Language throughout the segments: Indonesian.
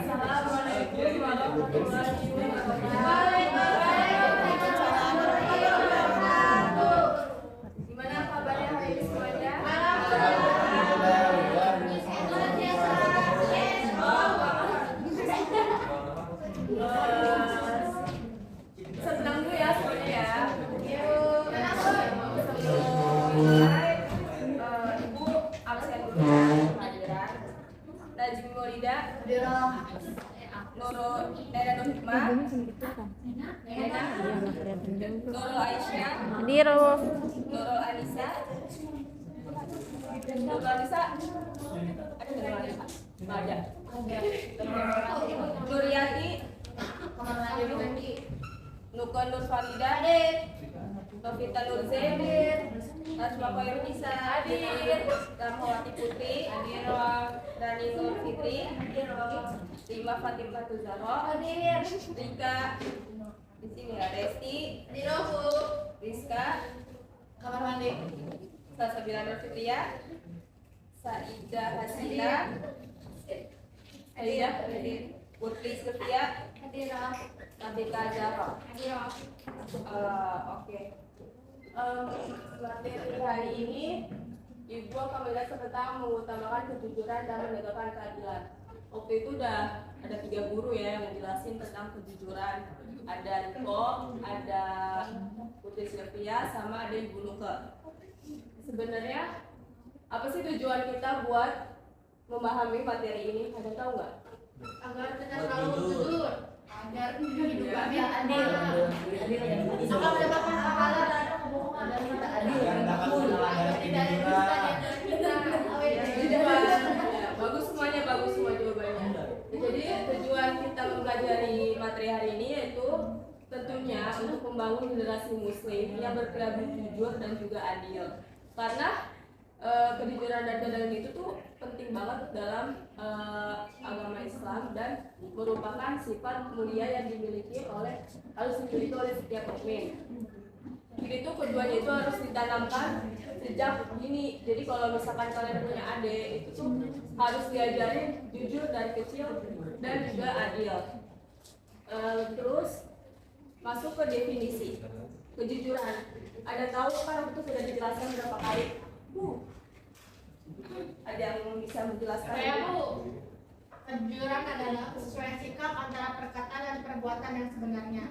Assalamualaikum warahmatullahi wabarakatuh. Gimana kabarnya hari ini semuanya? Senang dulu ya semuanya ya. Ibu absen dulu pelajaran. Najmi Maulida, Nurul Hikmah, Nurul Aisyah, Nurul Anissa, ada Nuryati, Nukon Nur Farida, Novita Nurzain, Najma Khairunisa, Rahmawati Putri, Dani Nur Fitri, Rima Fatimah Tuzaro, Rika, di sini ya Resti, Rizka, kamar mandi, Salsabila Nur Fitria, Saida Hasina, Elia, Putri Sofia, Nabila Zahra. Oke. Materi hari ini Ibu akan melihat tentang mengutamakan kejujuran dan menegakkan keadilan. Waktu itu udah ada 3 guru ya yang menjelasin tentang kejujuran. Ada Riko, ada Putri Sylvia, sama ada Ibu Nuke. Sebenarnya apa sih tujuan kita buat memahami materi ini? Ada tahu nggak? Agar kita selalu jujur, agar hidup kami adil, agar mendapatkan pahala dan kebohongan dan kita adil. Bagus semuanya, bagus semua jawabannya. Jadi tujuan kita mempelajari materi hari ini yaitu tentunya untuk membangun generasi muslim yang berperilaku jujur dan juga adil. Karena kejujuran dan keadilan itu tuh penting banget dalam agama Islam dan merupakan sifat mulia yang harus dimiliki oleh setiap mukmin. Jadi itu keduanya itu harus ditanamkan sejak dini. Jadi kalau misalkan kalian punya adik itu tuh harus diajarin jujur dari kecil dan juga adil. Terus masuk ke definisi kejujuran. Ada tahu kan itu sudah dijelaskan berapa kali? Ada yang bisa menjelaskan? Saya Bu, kejujuran adalah kesesuaian sikap antara perkataan dan perbuatan yang sebenarnya.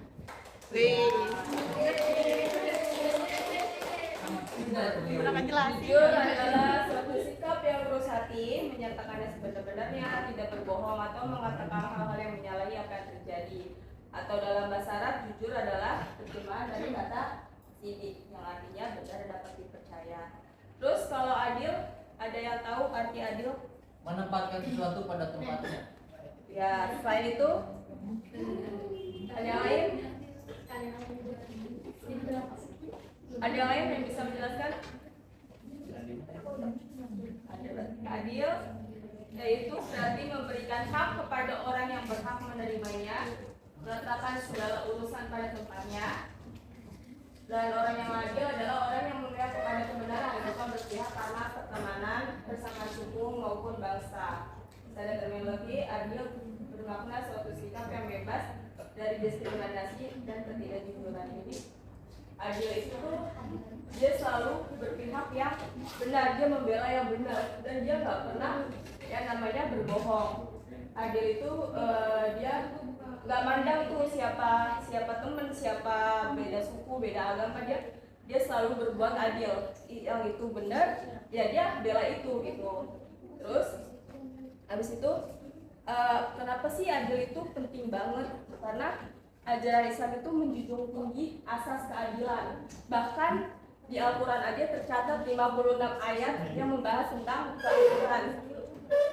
Jujur adalah suatu sikap yang tulus hati, menyatakannya sebenar-benarnya, tidak berbohong atau mengatakan hal-hal yang menyalahi apa yang terjadi. Atau dalam bahasa Arab, jujur adalah terjemahan dari kata sidik yang artinya benar dan dapat dipercaya. Terus kalau adil, ada yang tahu arti adil? Menempatkan sesuatu pada tempatnya. Ya, selain itu ada yang lain? Ada yang lain yang bisa menjelaskan? Adil yaitu berarti memberikan hak kepada orang yang berhak menerimanya, meletakkan segala urusan pada tempatnya. Dan orang yang adil adalah orang yang memihak kepada kebenaran dan bukan berpihak karena pertemanan, persamaan suku maupun bangsa. Secara terminologi, adil bermakna suatu sikap yang bebas dari diskriminasi dan ketidakjujuran. Ini adil itu dia selalu berpihak yang benar, dia membela yang benar dan dia nggak pernah yang namanya berbohong. Adil itu dia nggak mandang tuh siapa teman, siapa beda suku, beda agama, dia selalu berbuat adil. Yang itu benar ya dia bela itu gitu. Terus habis itu kenapa sih adil itu penting banget? Karena ajaran Islam itu menjunjung tinggi asas keadilan. Bahkan di Al-Quran aja tercatat 56 ayat yang membahas tentang keadilan.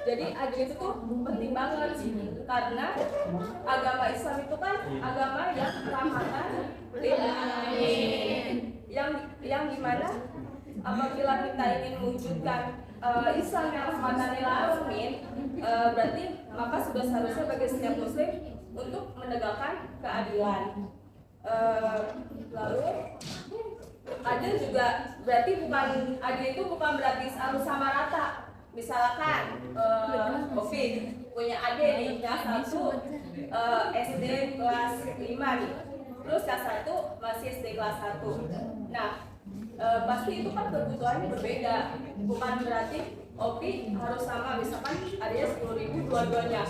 Jadi adil itu tuh penting banget karena agama Islam itu kan agama yang rahmatan lil alamin. Yang dimana apabila kita ingin mewujudkan Islam yang rahmatan lil alamin, berarti maka sudah seharusnya bagi setiap muslim untuk menegakkan keadilan. Lalu adil juga berarti adil itu bukan berarti harus sama rata. Misalkan punya adik nih, yang satu SD kelas 5 nih, terus yang satu masih SD kelas 1. Nah, pasti itu kan kebutuhannya berbeda, bukan berarti Opi harus sama, misalkan adanya 10.000 dua-duanya.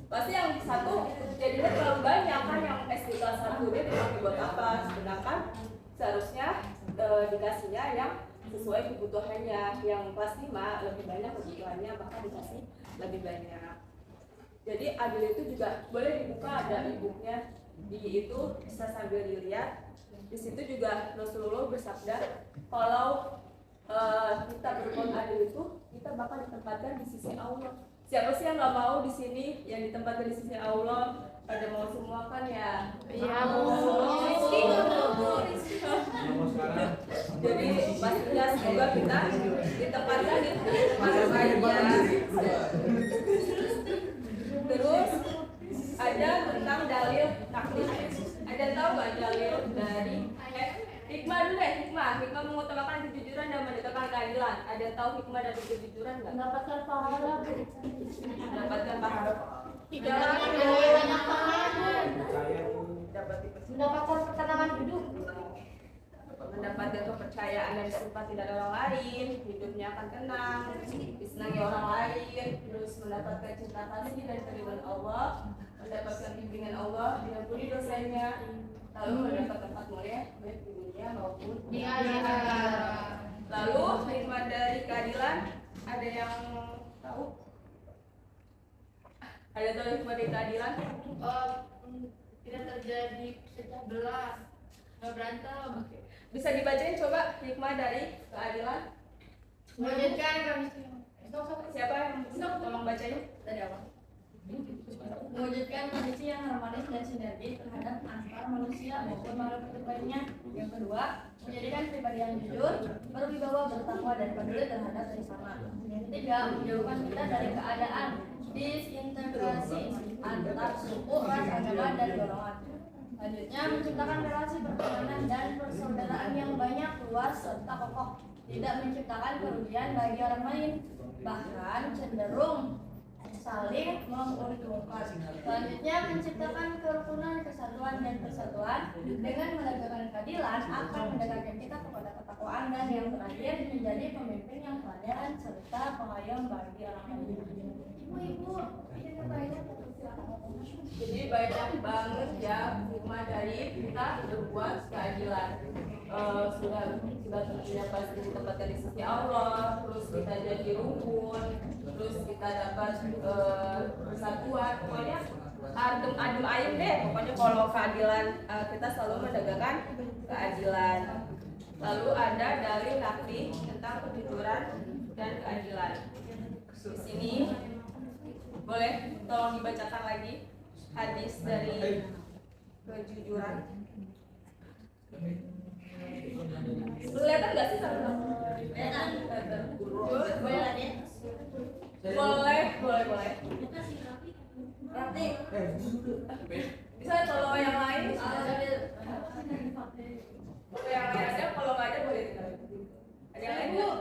Pasti yang satu jadinya terlalu banyak kan, yang SD kelas 1 dia dipakai buat apa, sedangkan seharusnya dikasihnya yang sesuai kebutuhannya. Yang kelas 5 lebih banyak kebutuhannya, maka dikasih lebih banyak. Jadi adil itu juga boleh dibuka, ada e-booknya di itu, bisa sambil dilihat. Di situ juga Rasulullah bersabda kalau kita berbuat adil itu, kita bakal ditempatkan di sisi Allah. Siapa sih yang nggak mau di sini yang ditempatkan di sisi Allah? Pada mau semua kan ya? Iya. Rizki nggak mau. Jadi pastinya semoga kita ditempatkan di tempat terbaiknya. Terus ada tentang dalil taklid. Ada tahu nggak dalil dari hikmah dulu ya? Hikmah mengutamakan kejujuran dan menegakkan keadilan. Ada tahu hikmah dari kejujuran nggak? Mendapatkan pahala. Mendapatkan pahala. Banyak pahala. Dapat Mendapatkan ketenangan hidup. mendapatkan kepercayaan dan simpati dari orang lain, hidupnya akan tenang, disenangi orang lain, terus mendapatkan cinta kasih dan keridhaan Allah, mendapatkan bimbingan Allah, diampuni dosanya, lalu mendapat tempat mulia baik di dunia maupun Di akhirat. Lalu hikmah dari keadilan, ada yang tahu? Ada tahu hikmah dari keadilan? Tidak terjadi pecah belah, nggak berantem. Bisa dibacain coba hikmah dari keadilan? Mewujudkan Siapa yang tolong bacain dari awal? Mewujudkan kondisi yang harmonis dan sinergi terhadap antar manusia maupun makhluk hidup lainnya. Yang kedua, menjadikan pribadi yang jujur, berwibawa, bertakwa, dan peduli terhadap sesama. Yang ketiga, menjauhkan kita dari keadaan disintegrasi antar suku, ras, agama, dan golongan. Selanjutnya, menciptakan relasi pertemanan dan persaudaraan yang banyak, luas, serta kokoh. Tidak menciptakan kerugian bagi orang lain, bahkan cenderung saling menguntungkan. Selanjutnya, menciptakan kerukunan, kesatuan, dan persatuan. Dengan menegakkan keadilan akan mendekatkan kita kepada ketakwaan, dan yang terakhir menjadi pemimpin yang teladan serta pengayom bagi orang lain. Ibu, ini pertanyaan. Jadi banyak banget ya hikmah dari kita berbuat keadilan. Sudah tentunya pasti ditempatkan di sisi Allah, terus kita jadi rukun, terus kita dapat persatuan. Pokoknya adem ayem deh. Pokoknya kalau keadilan kita selalu menegakkan keadilan. Lalu ada dalil nakli tentang kejujuran dan keadilan. Di sini boleh tolong dibacakan lagi hadis dari kejujuran. Kelihatan nggak sih sama? Kelihatan. Boleh lagi? Boleh. Berarti bisa tolong yang lain. Kalau yang lain ada, kalau nggak ada boleh tinggal. Ada yang lain nggak?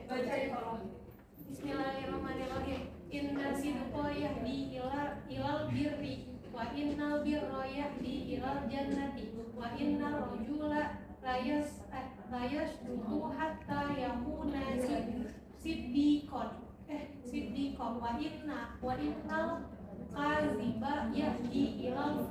Bacain tolong. Bismillahirrahmanirrahim. Inna sidqa yahdi ilal birri wa innal birra yahdi ilal jannati wa innal rajula layasduqu hatta yakuna siddiqon wa innal kaziba yahdi ilal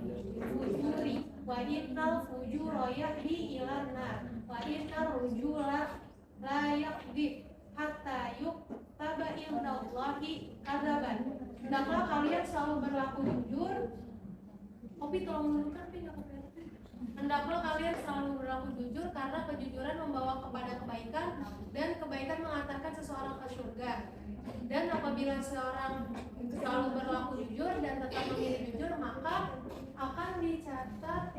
fujuri wa innal fujura yahdi ilal nar wa innal rajula la yakdzib hatta yuktaba indallahi kadzaban. Hendaklah kalian selalu berlaku jujur. Kopi tolong menurunkan tapi nggak pakai. Hendaklah kalian selalu berlaku jujur karena kejujuran membawa kepada kebaikan dan kebaikan mengantarkan seseorang ke surga. Dan apabila seorang selalu berlaku jujur dan tetap memilih jujur, maka akan dicatat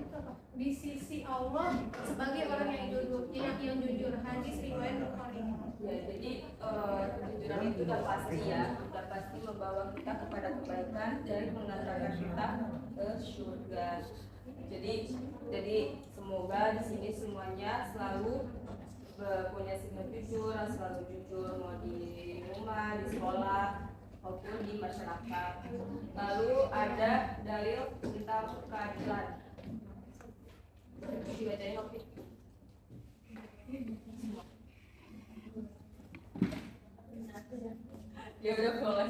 di sisi Allah sebagai orang yang jujur. Hadis riwayat Bukhari. Ya, jadi kejujuran itu udah pasti ya, udah pasti membawa kita kepada kebaikan dan mengantarkan kita ke surga. Jadi semoga di sini semuanya selalu punya sikap jujur, selalu jujur, mau di rumah, di sekolah, maupun di masyarakat. Lalu ada dalil tentang keadilan. Dibacain oke. Ya udah boleh.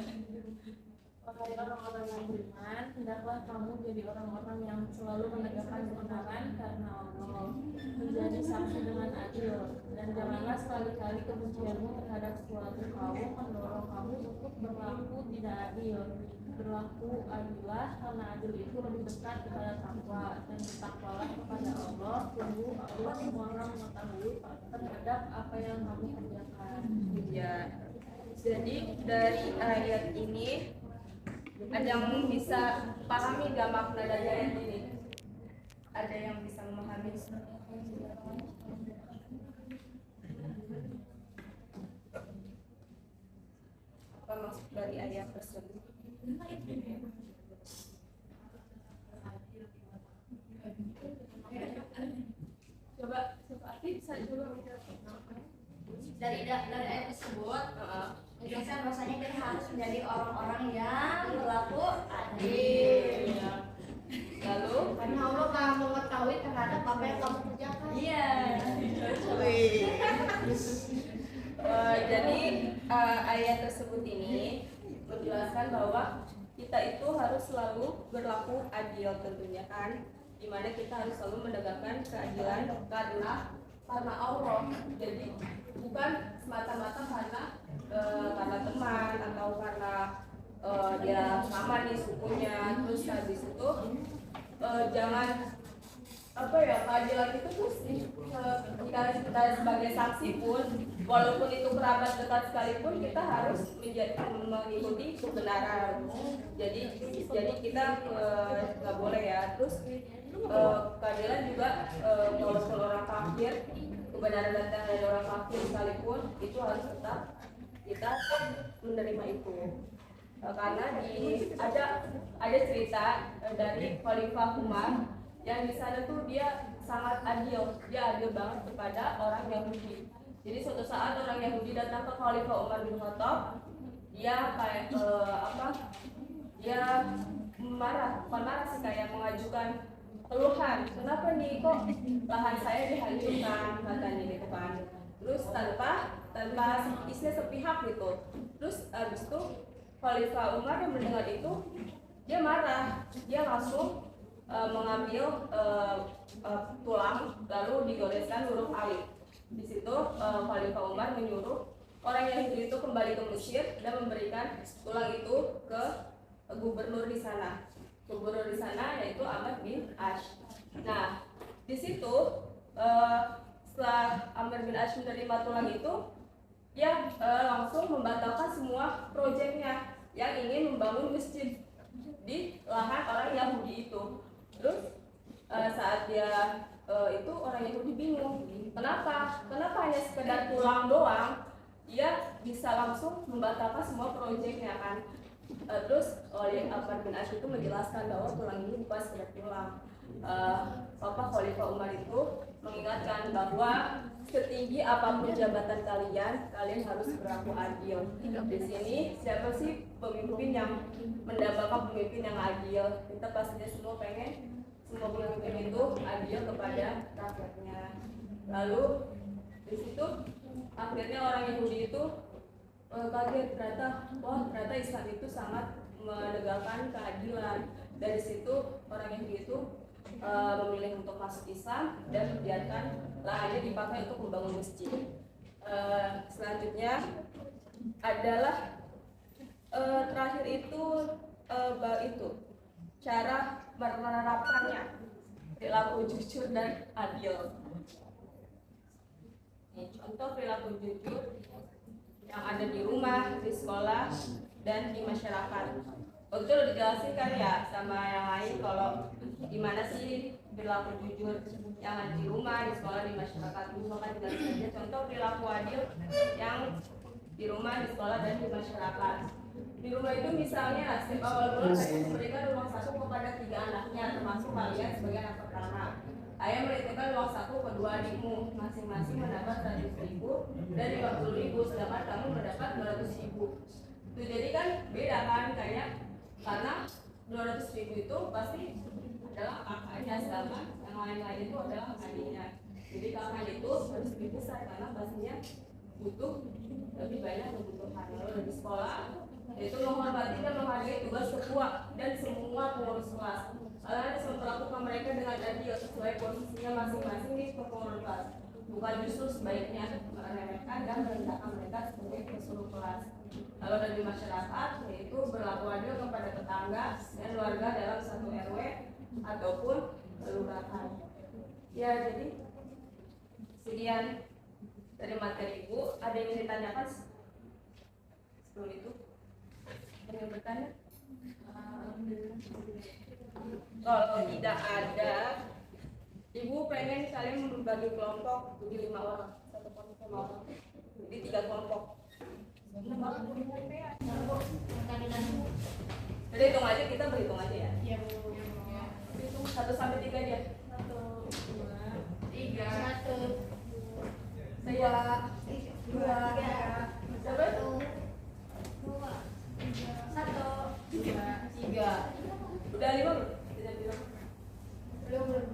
Wahai orang-orang yang beriman, hendaklah kamu jadi orang-orang yang selalu menegakkan kebenaran karena Allah, menjadi saksi dengan adil, dan janganlah sekali-kali kebencianmu terhadap suatu kaum mendorong kamu untuk berlaku tidak adil. Berlaku adillah, karena adil itu lebih dekat kepada takwa, dan bertakwalah kepada Allah. Sungguh Allah semua orang mengetahui terhadap apa yang kamu kerjakan. Ya. Jadi dari ayat ini ada yang bisa pahami gak makna dari ayat ini? Ada yang bisa memahami? Apa maksud dari ayat tersebut? Coba bisa coba Dari ayat tersebut menjelaskan bahwasanya kita harus menjadi orang-orang yang berlaku adil. Lalu Karena Allah maha mengetahui terhadap apa yang kamu kerjakan. iya. Jadi ayat tersebut ini menjelaskan bahwa kita itu harus selalu berlaku adil tentunya kan, dimana kita harus selalu menegakkan keadilan karena Allah. Jadi bukan semata-mata karena teman atau karena dia sama nih sukunya. Terus habis itu jangan keadilan itu terus jika kita sebagai saksi pun, walaupun itu kerabat dekat sekalipun, kita harus mengikuti kebenaran. Jadi kita nggak boleh ya. Terus keadilan juga walaupun orang kafir, kebenaran datang dari orang kafir sekalipun, itu harus tetap kita menerima itu. Karena ada cerita dari Khalifah Umar yang di sana tuh dia sangat adil, dia adil banget kepada orang Yahudi. Jadi suatu saat orang Yahudi datang ke Khalifah Umar bin Khattab, dia kayak dia bukan marah sih, kayak mengajukan keluhan, kenapa nih kok lahan saya dihancurkan, katanya gitu kan. Terus tanpa istilah sepihak gitu. Terus abis itu Khalifah Umar yang mendengar itu, dia marah, dia langsung mengambil tulang lalu digoreskan huruf alif. Di situ Khalifah Umar menyuruh orang Yahudi itu kembali ke Mesir dan memberikan tulang itu ke gubernur di sana. Gubernur di sana yaitu Amr bin Ash. Nah, di situ setelah Amr bin Ash menerima tulang itu, dia langsung membatalkan semua proyeknya yang ingin membangun masjid di lahan orang Yahudi itu. Terus saat dia itu orang Yahudi bingung, kenapa hanya sekedar tulang doang dia bisa langsung membatalkan semua proyeknya kan. Terus oleh Amr bin Ash itu menjelaskan bahwa tulang ini bukan sekedar tulang. Khalifah Umar itu mengingatkan bahwa setinggi apapun jabatan kalian harus berlaku adil. Di sini siapa sih pemimpin yang mendapatkan pemimpin yang adil? Kita pastinya semua pengen semua pemimpin itu adil kepada rakyatnya. Lalu di situ akhirnya orang Yahudi itu kaget, ternyata Islam itu sangat menegakkan keadilan. Dari situ orang Yahudi itu memilih untuk masuk Islam dan membiarkan lahannya dipakai untuk membangun masjid. Selanjutnya adalah terakhir itu cara menerapkannya, perilaku jujur dan adil. Ini contoh perilaku jujur yang ada di rumah, di sekolah, dan di masyarakat. Waktu itu udah dijelasin kan ya sama yang lain kalau gimana sih perilaku jujur yang ada di rumah, di sekolah, di masyarakat. Maka dijelasin aja contoh perilaku adil yang di rumah, di sekolah, dan di masyarakat. Di rumah itu misalnya setiap awal bulan saya memberikan uang saku kepada 3 anaknya, termasuk kalian sebagai anak pertama. Ayah menitipkan uang saku kedua adikmu, masing-masing mendapat 100.000 dan 50.000, sedangkan kamu mendapat 200.000. Tuh, jadi kan beda kan kayak karena 200.000 itu pasti adalah kakaknya, sedangkan yang lain-lain itu adalah adiknya. Jadi kakaknya itu harus lebih besar karena pastinya butuh lebih banyak kebutuhan. Lalu di sekolah yaitu menghormati dan menghargai tugas ketua dan semua pengurus kelas. Kalian harus memperlakukan mereka dengan adil sesuai posisinya masing-masing di pengurus kelas. Bukan justru sebaiknya meremehkan dan merendahkan mereka sebagai pesuruh kelas. Lalu dari masyarakat yaitu berlaku adil kepada tetangga dan warga dalam satu RW ataupun kelurahan. Ya, jadi sekian dari materi Ibu. Ada yang ingin ditanyakan sebelum itu? Ada yang bertanya? Kalau tidak ada, Ibu pengen kalian membagi kelompok jadi 5 orang, satu kelompok 5 orang, jadi 3 kelompok. Jadi hitung aja, kita berhitung aja ya. Iya. Hitung 1 sampai 3 aja. 1, 2, 3, 2, 3. Udah 5 belum? Belum.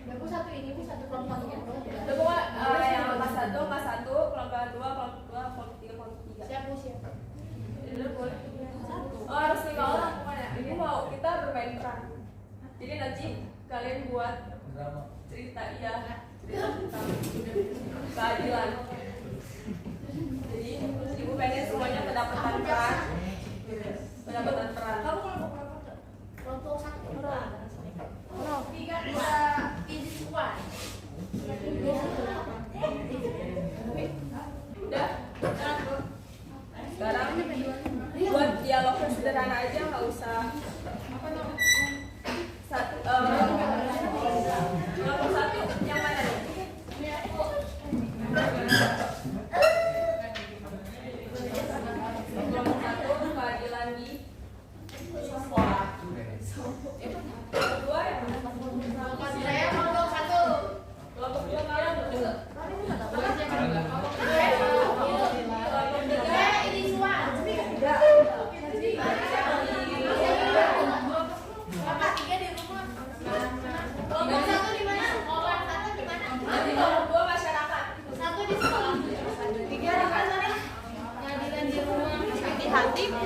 Aku satu ini, Bu, satu kelompok ya. Udah pokoknya yang kelas 1, kelompok 2, kelompok 3, kelompok 3. Siap, Bu, siap. Udah boleh. Oh, harus 5 orang pokoknya. Ibu mau kita bermain peran. Jadi nanti kalian buat Drama. cerita tentang keadilan. Jadi Ibu pengen semuanya pendapatan peran. Pendapatan peran. Kamu kelompok satu. Tiga bisa individual. Udah. Sekarang buat dialognya sederhana aja, nggak usah kelompok 1 yang mana nih? Kelompok 1 keadilan di sekolah. Kelompok 2 yang mana? Saya kelompok satu. Kelompok 2 kalian juga. Kelompok 3 Individual. Bapak 3 di rumah. Kelompok satu di mana? Kelompok satu di mana? nanti kelompok 2 masyarakat. Satu di sekolah. 3 di mana? Keadilan di rumah. Hati-hati, Bu.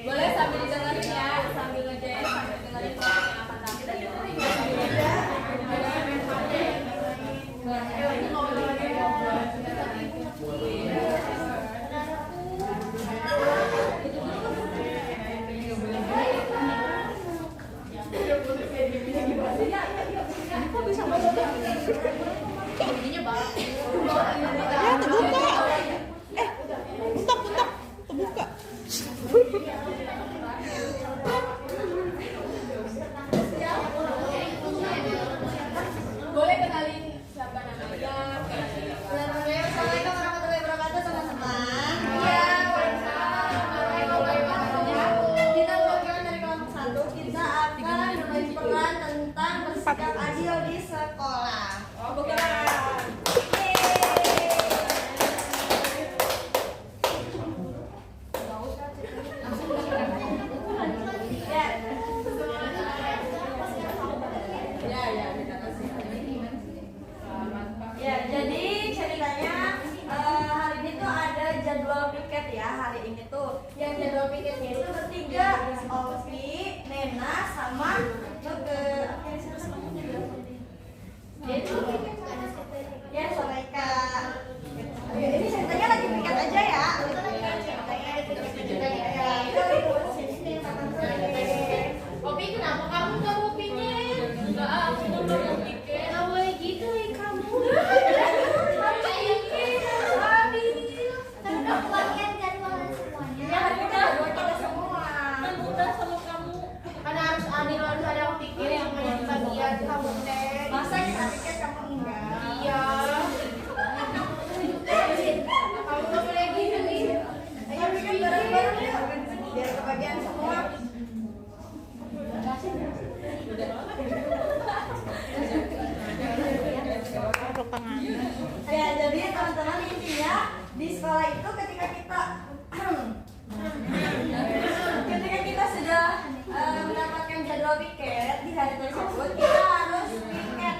Boleh sambil didengerin ya, sambil ngejain, sambil dengerin yang akan boleh kenalin siapa namanya? Assalamualaikum warahmatullahi wabarakatuh, teman-teman. Iya, Kita perwakilan dari kelompok 1, kita akan berbagi peran tentang bersikap adil di sekolah. Oh, bukan. Ya, jadi ceritanya hari ini tuh ada jadwal piket ya. Hari ini tuh yang jadwal piketnya itu bertiga, Ovi, Nena, sama itu ya Soleika. Ini ceritanya lagi piket aja ya. Opi, kenapa kamu nggak mau pikir? Enggak, aku nggak mau pikir. Nggak boleh gitu, kamu. ketika kita sudah mendapatkan jadwal piket di hari tersebut, kita harus piket.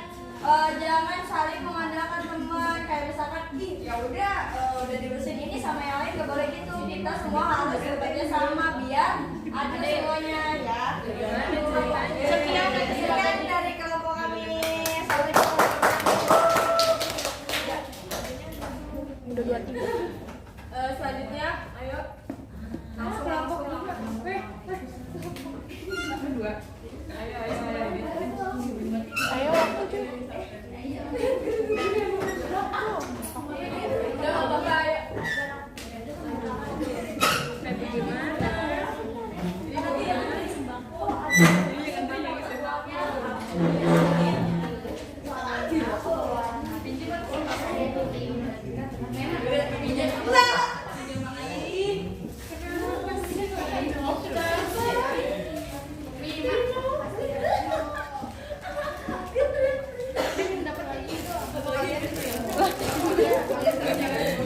Jangan saling mengandalkan teman, kayak misalkan ya udah diurusin ini sama yang lain, gak boleh gitu. Kita semua harus bekerja sama biar ada semuanya ya. Sekian dari kelompok kami. Udah 2-3. Selanjutnya, ayo langsung. Dua. Ayo aku cuy. Udah nggak apa-apa, ayo. Gimana?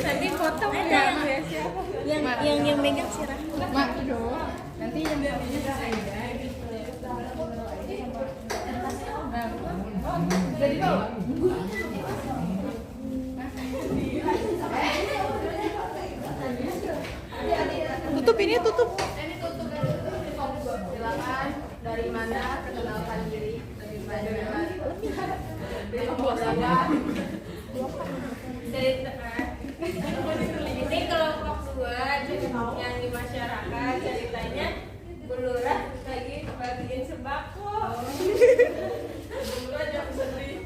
Nanti foto yang megang si Rahma. Mak dong. Nanti yang Dari bawah. tutup ini tutup. Ini tutup. Silakan dari mana perkenalkan diri lebih banyak. Ini kelompok 2 yang di masyarakat, ceritanya Bu Lurah lagi bagiin sembako. Bu Lurah jangan sedih.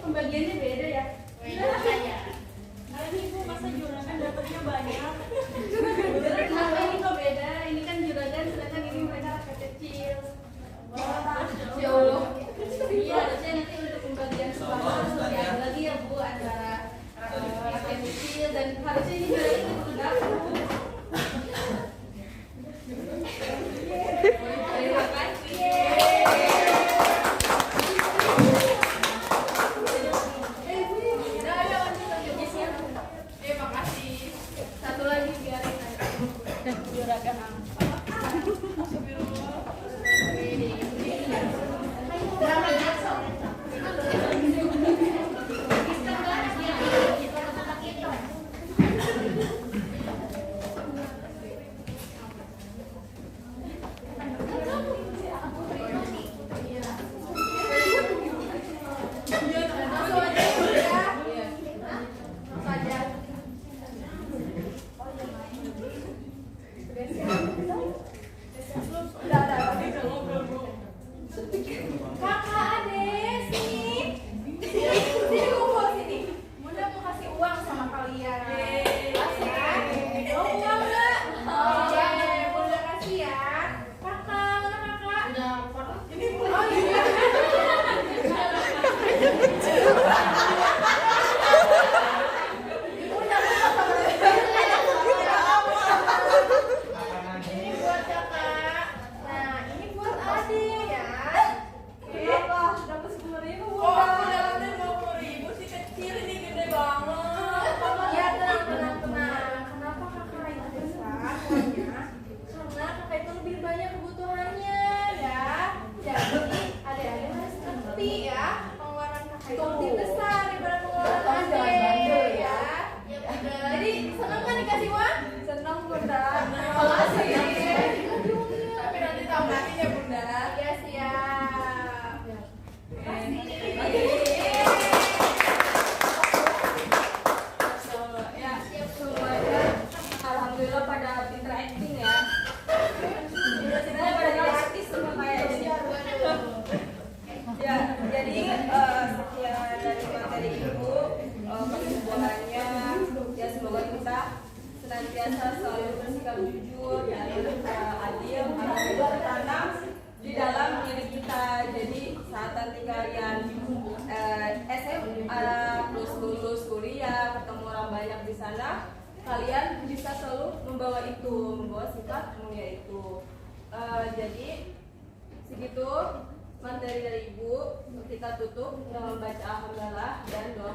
Pembagiannya beda ya? Ini Bu, masa juragan dapatnya banyak? Kenapa ini kok beda? Ini kan juragan, sedangkan ini mereka rakyat kecil. Ya Allah. Iya, harusnya nanti untuk pembagian sembako harus diambil lagi ya Bu, antara rakyat kecil dan harusnya ini juragan untuk dapur. Terima kasih. Satu lagi biarin juragan. Kakak Ades, sini kumpul sini. Bunda mau kasih uang sama kalian. Kasih kan? Mau uang nggak? Bunda kasih ya. Kakak, mana kakak? Ini Bunda. Oh iya. Ini buat kakak. Nah, ini buat adik ya. Dapat 10.000. Oh, aku dapatnya 50.000 sih, kecil, ini gede banget. Ya, tenang. Kenapa kakak itu besar uangnya? Karena kakak itu lebih banyak kebutuhannya ya. Jadi adik-adik harus ngerti ya, pengeluaran kakak itu lebih besar daripada pengeluaran adik ya. Jadi senang kan dikasih uang? Senang Bunda. Terima kasih. Tapi nanti tambahin ya Bunda. Ya siap. kesimpulannya ya semoga kita senantiasa selalu bersikap jujur dan adil karena itu tertanam di dalam diri kita. Jadi saat nanti kalian SMA terus lulus kuliah ketemu orang banyak di sana, kalian bisa selalu membawa sifat mulia itu. Jadi segitu materi dari Ibu. Kita tutup dengan membaca alhamdulillah dan doa